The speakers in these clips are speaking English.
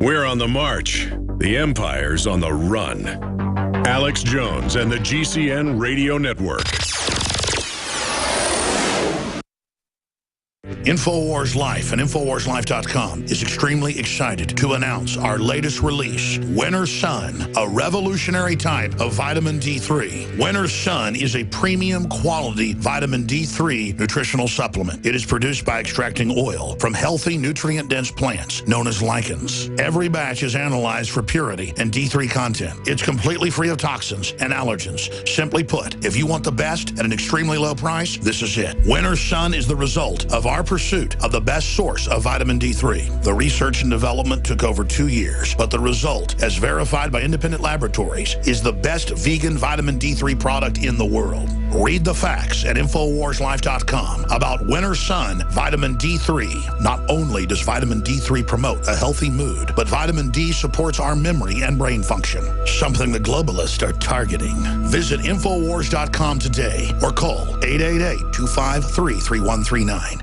We're on the march. The Empire's on the run. Alex Jones and the GCN Radio Network. InfoWars Life and InfoWarsLife.com is extremely excited to announce our latest release, Winter Sun, a revolutionary type of vitamin D3. Winter Sun is a premium quality vitamin D3 nutritional supplement. It is produced by extracting oil from healthy, nutrient-dense plants known as lichens. Every batch is analyzed for purity and D3 content. It's completely free of toxins and allergens. Simply put, if you want the best at an extremely low price, this is it. Winter Sun is the result of our pursuit of the best source of vitamin D3. The research and development took over 2 years, but the result, as verified by independent laboratories, is the best vegan vitamin D3 product in the world. Read the facts at InfoWarsLife.com about Winter Sun Vitamin D3. Not only does vitamin D3 promote a healthy mood, but vitamin D supports our memory and brain function, something the globalists are targeting. Visit InfoWars.com today or call 888-253-3139.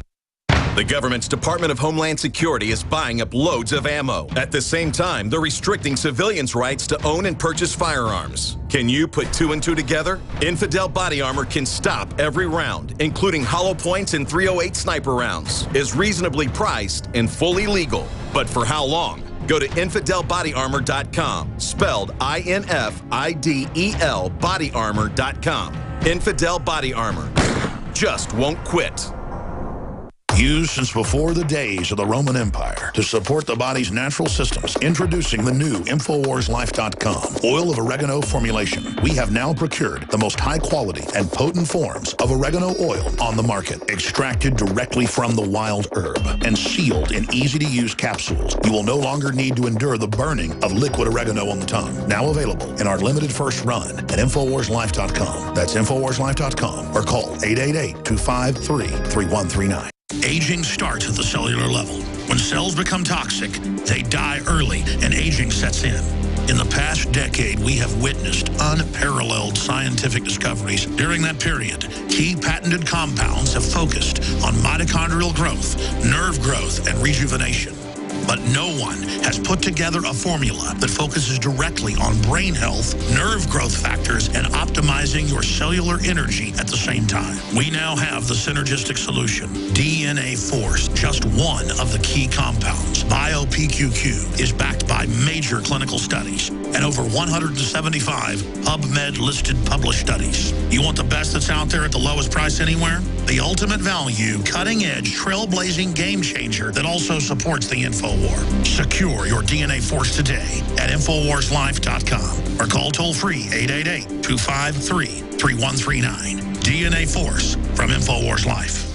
The government's Department of Homeland Security is buying up loads of ammo. At the same time, they're restricting civilians' rights to own and purchase firearms. Can you put 2 and 2 together? Infidel Body Armor can stop every round, including hollow points and .308 sniper rounds, is reasonably priced and fully legal. But for how long? Go to InfidelBodyArmor.com, spelled INFIDEL bodyarmor.com. Infidel Body Armor. Just won't quit. Used since before the days of the Roman Empire to support the body's natural systems. Introducing the new InfoWarsLife.com oil of oregano formulation. We have now procured the most high quality and potent forms of oregano oil on the market, extracted directly from the wild herb and sealed in easy-to-use capsules. You will no longer need to endure the burning of liquid oregano on the tongue. Now available in our limited first run at InfoWarsLife.com. That's InfoWarsLife.com or call 888-253-3139. Aging starts at the cellular level. When cells become toxic, they die early and aging sets in. In the past decade, we have witnessed unparalleled scientific discoveries. During that period, key patented compounds have focused on mitochondrial growth, nerve growth, and rejuvenation. But no one has put together a formula that focuses directly on brain health, nerve growth factors, and optimizing your cellular energy at the same time. We now have the synergistic solution, DNA Force, just one of the key compounds. BioPQQ is backed by major clinical studies and over 175 PubMed-listed published studies. You want the best that's out there at the lowest price anywhere? The ultimate value, cutting-edge, trailblazing game changer that also supports the InfoWar. Secure your DNA Force today at InfoWarsLife.com or call toll-free 888-253-3139. DNA Force from InfoWars Life.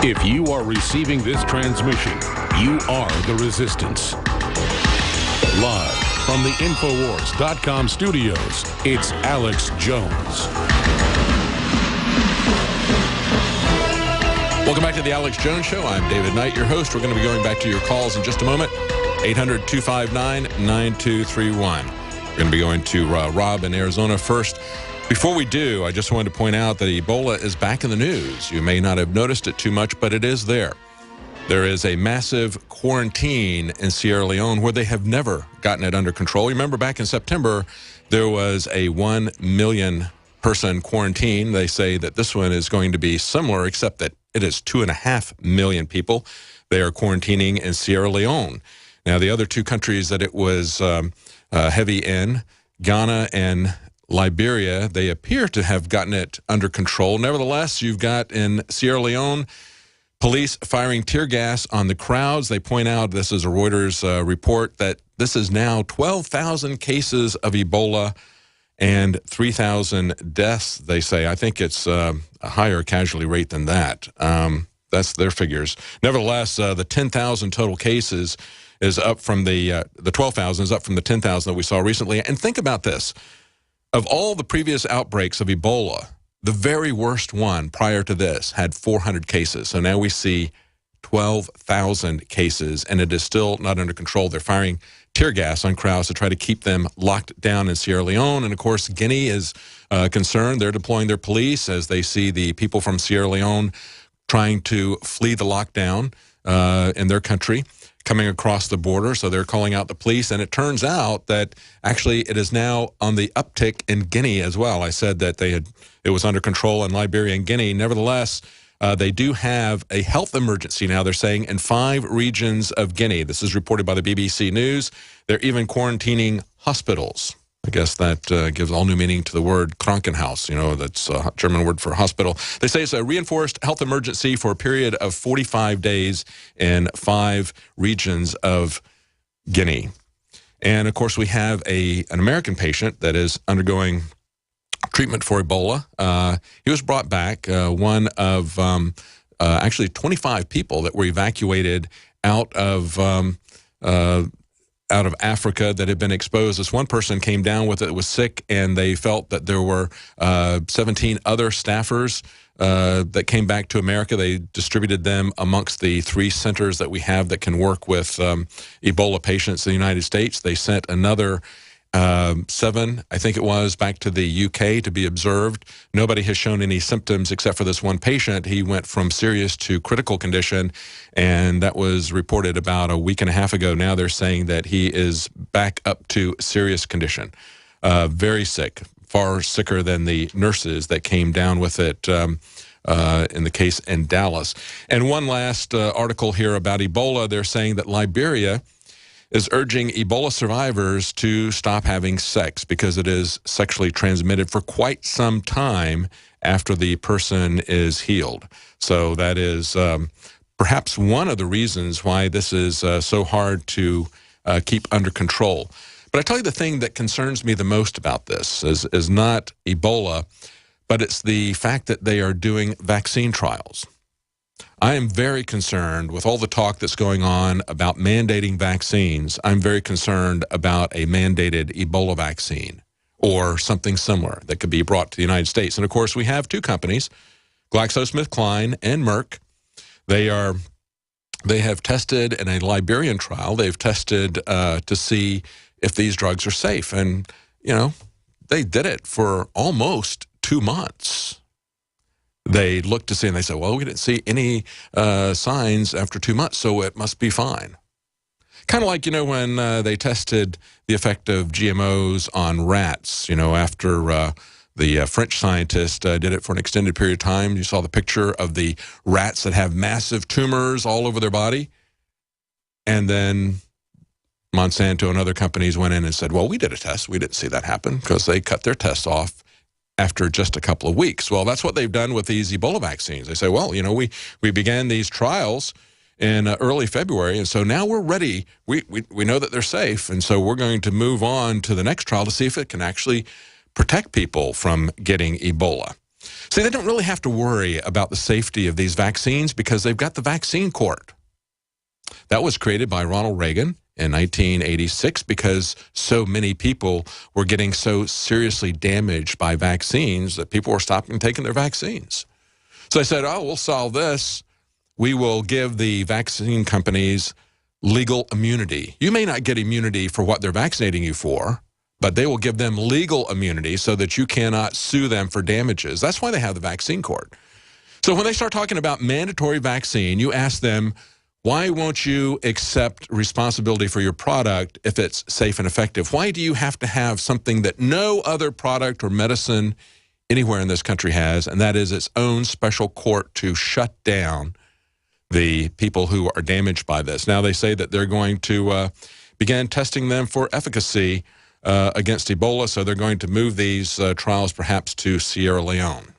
If you are receiving this transmission, you are the Resistance. Live from the Infowars.com studios, it's Alex Jones. Welcome back to the Alex Jones Show. I'm David Knight, your host. We're going to be going back to your calls in just a moment. 800-259-9231. We're going to be going to Rob in Arizona first. Before we do, I just wanted to point out that Ebola is back in the news. You may not have noticed it too much, but it is there. There is a massive quarantine in Sierra Leone where they have never gotten it under control. Remember back in September, there was a 1 million person quarantine. They say that this one is going to be similar, except that it is 2.5 million people they are quarantining in Sierra Leone. Now, the other two countries that it was heavy in, Ghana and Liberia, they appear to have gotten it under control. Nevertheless, you've got in Sierra Leone police firing tear gas on the crowds. They point out, this is a Reuters report, that this is now 12,000 cases of Ebola and 3,000 deaths, they say. I think it's a higher casualty rate than that. That's their figures. Nevertheless, the 10,000 total cases is up from the 12,000 is up from the 10,000 that we saw recently. And think about this. Of all the previous outbreaks of Ebola, the very worst one prior to this had 400 cases. So now we see 12,000 cases, and it is still not under control. They're firing tear gas on crowds to try to keep them locked down in Sierra Leone. And, of course, Guinea is concerned. They're deploying their police as they see the people from Sierra Leone trying to flee the lockdown in their country, coming across the border. So they're calling out the police. And it turns out that actually it is now on the uptick in Guinea as well. I said that it was under control in Liberia and Guinea. Nevertheless, they do have a health emergency now, they're saying, in 5 regions of Guinea. This is reported by the BBC News. They're even quarantining hospitals. I guess that gives all new meaning to the word Krankenhaus. You know, that's a German word for hospital. They say it's a reinforced health emergency for a period of 45 days in 5 regions of Guinea. And, of course, we have an American patient that is undergoing treatment for Ebola. He was brought back, one of actually 25 people that were evacuated out of Africa that had been exposed. This one person came down with it, was sick, and they felt that there were 17 other staffers that came back to America. They distributed them amongst the 3 centers that we have that can work with Ebola patients in the United States. They sent another 7, I think it was, back to the UK to be observed. Nobody has shown any symptoms except for this one patient. He went from serious to critical condition, and that was reported about a week and a half ago. Now they're saying that he is back up to serious condition. Very sick, far sicker than the nurses that came down with it in the case in Dallas. And one last article here about Ebola. They're saying that Liberia is urging Ebola survivors to stop having sex because it is sexually transmitted for quite some time after the person is healed. So that is perhaps one of the reasons why this is so hard to keep under control. But I tell you, the thing that concerns me the most about this is not Ebola, but it's the fact that they are doing vaccine trials. I am very concerned with all the talk that's going on about mandating vaccines. I'm very concerned about a mandated Ebola vaccine or something similar that could be brought to the United States. And, of course, we have 2 companies, GlaxoSmithKline and Merck. They have tested in a Liberian trial. They've tested to see if these drugs are safe. And, you know, they did it for almost 2 months. They looked to see, and they said, well, we didn't see any signs after 2 months, so it must be fine. Kind of like, you know, when they tested the effect of GMOs on rats, you know, after the French scientist did it for an extended period of time. You saw the picture of the rats that have massive tumors all over their body. And then Monsanto and other companies went in and said, well, we did a test. We didn't see that happen because they cut their tests off after just a couple of weeks. Well, that's what they've done with these Ebola vaccines. They say, well, you know, we began these trials in early February, and so now we're ready. We know that they're safe, and so we're going to move on to the next trial to see if it can actually protect people from getting Ebola. See, they don't really have to worry about the safety of these vaccines because they've got the vaccine court. That was created by Ronald Reagan in 1986 because so many people were getting so seriously damaged by vaccines that people were stopping taking their vaccines. So they said, oh, we'll solve this. We will give the vaccine companies legal immunity. You may not get immunity for what they're vaccinating you for, but they will give them legal immunity so that you cannot sue them for damages. That's why they have the vaccine court. So when they start talking about mandatory vaccine, you ask them, why won't you accept responsibility for your product if it's safe and effective? Why do you have to have something that no other product or medicine anywhere in this country has, and that is its own special court to shut down the people who are damaged by this? Now they say that they're going to begin testing them for efficacy against Ebola, so they're going to move these trials perhaps to Sierra Leone.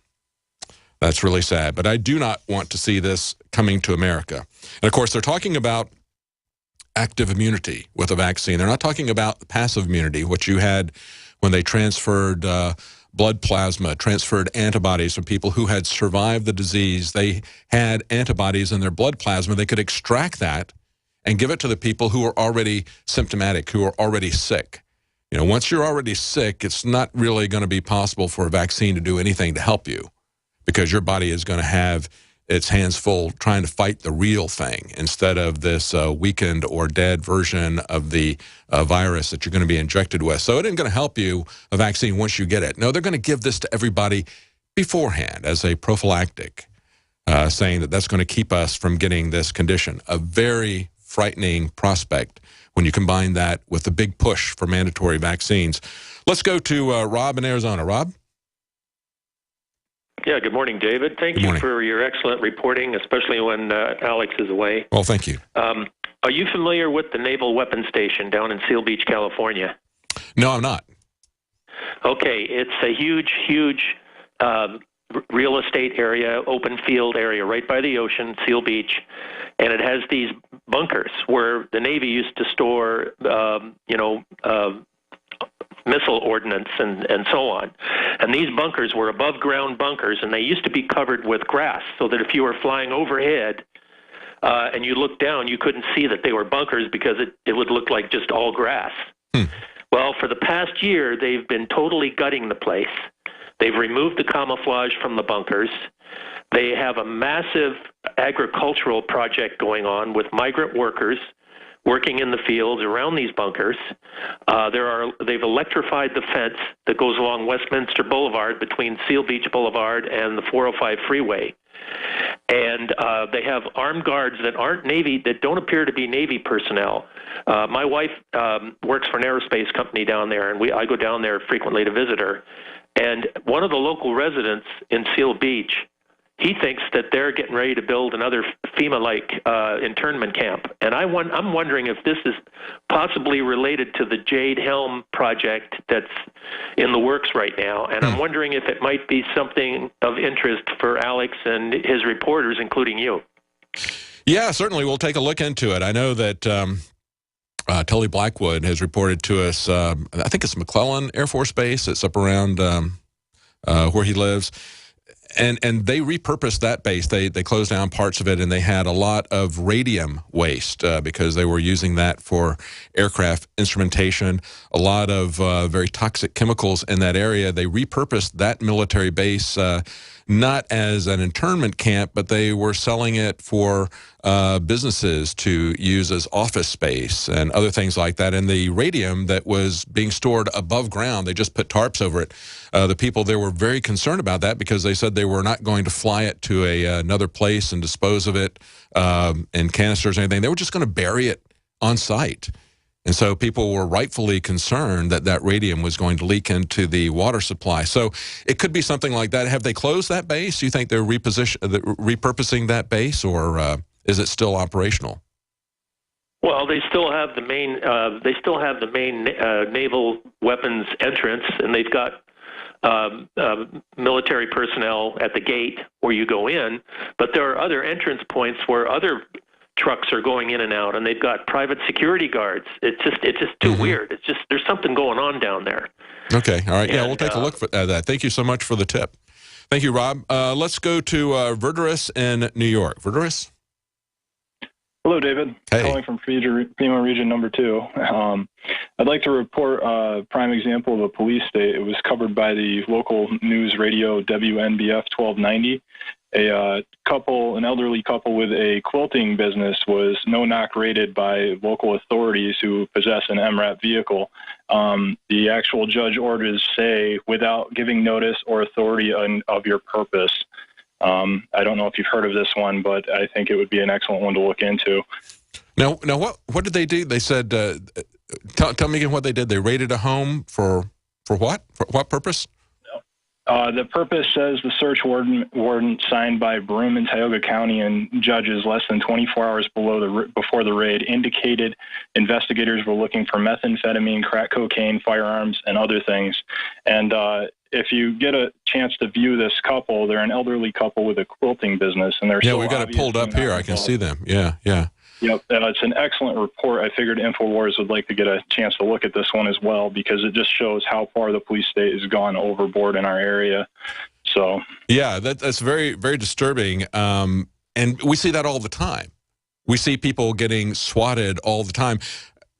That's really sad, but I do not want to see this coming to America. And, of course, they're talking about active immunity with a vaccine. They're not talking about passive immunity, which you had when they transferred blood plasma, transferred antibodies from people who had survived the disease. They had antibodies in their blood plasma. They could extract that and give it to the people who are already symptomatic, who are already sick. You know, once you're already sick, it's not really going to be possible for a vaccine to do anything to help you, because your body is going to have its hands full trying to fight the real thing instead of this weakened or dead version of the virus that you're going to be injected with. So it isn't going to help you, a vaccine, once you get it. No, they're going to give this to everybody beforehand as a prophylactic, saying that that's going to keep us from getting this condition. A very frightening prospect when you combine that with the big push for mandatory vaccines. Let's go to Rob in Arizona. Rob? Yeah, good morning, David. Thank you for your excellent reporting, especially when Alex is away. Well, thank you. Are you familiar with the Naval Weapons Station down in Seal Beach, California? No, I'm not. Okay, it's a huge, huge real estate area, open field area right by the ocean, Seal Beach, and it has these bunkers where the Navy used to store, missile ordnance and so on. And these bunkers were above ground bunkers, and they used to be covered with grass so that if you were flying overhead and you looked down, you couldn't see that they were bunkers because it would look like just all grass. Well, for the past year, they've been totally gutting the place. They've removed the camouflage from the bunkers. They have a massive agricultural project going on with migrant workers working in the fields around these bunkers. They've electrified the fence that goes along Westminster Boulevard between Seal Beach Boulevard and the 405 freeway. And they have armed guards that aren't Navy, that don't appear to be Navy personnel. My wife works for an aerospace company down there, and I go down there frequently to visit her. And one of the local residents in Seal Beach, he thinks that they're getting ready to build another FEMA-like internment camp. And I'm wondering if this is possibly related to the Jade Helm project that's in the works right now. And I'm wondering if it might be something of interest for Alex and his reporters, including you. Yeah, certainly. We'll take a look into it. I know that Tully Blackwood has reported to us, I think it's McClellan Air Force Base. It's up around where he lives. And they repurposed that base. They closed down parts of it, and they had a lot of radium waste because they were using that for aircraft instrumentation. A lot of very toxic chemicals in that area. They repurposed that military base not as an internment camp, but they were selling it for businesses to use as office space and other things like that. And the radium that was being stored above ground, they just put tarps over it. The people there were very concerned about that because they said they were not going to fly it to another place and dispose of it in canisters or anything. They were just going to bury it on site. And so people were rightfully concerned that that radium was going to leak into the water supply. So it could be something like that. Have they closed that base? Do you think they're repurposing that base, or is it still operational? Well, they still have the main. Naval weapons entrance, and they've got military personnel at the gate where you go in. But there are other entrance points where other trucks are going in and out, and they've got private security guards. It's just too weird. It's just there's something going on down there. Okay, all right. Yeah, we'll take a look at that. Thank you so much for the tip. Thank you, Rob. Let's go to Verderus in New York. Verderus? Hello, David. Hey. Calling from FEMA Region Number 2. I'd like to report a prime example of a police state. It was covered by the local news radio WNBF 1290. An elderly couple with a quilting business was no-knock raided by local authorities who possess an MRAP vehicle. The actual judge orders say, without giving notice or authority of your purpose. I don't know if you've heard of this one, but I think it would be an excellent one to look into. Now, what did they do? They said, tell me again what they did. They raided a home for what? For what purpose? The purpose says the search warrant signed by Broome and Tioga County and judges less than 24 hours before the raid indicated investigators were looking for methamphetamine, crack cocaine, firearms, and other things. And if you get a chance to view this couple, they're an elderly couple with a quilting business, and they're we've got it pulled up here. I can see them. Yeah. Yep, it's an excellent report. I figured InfoWars would like to get a chance to look at this one as well because it just shows how far the police state has gone overboard in our area. So yeah, that's very, very disturbing, and we see that all the time. We see people getting swatted all the time.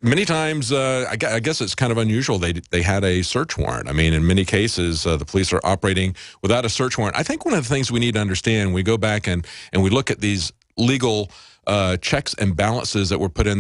Many times, I guess it's kind of unusual. They had a search warrant. I mean, in many cases, the police are operating without a search warrant. I think one of the things we need to understand, we go back and we look at these legal checks and balances that were put in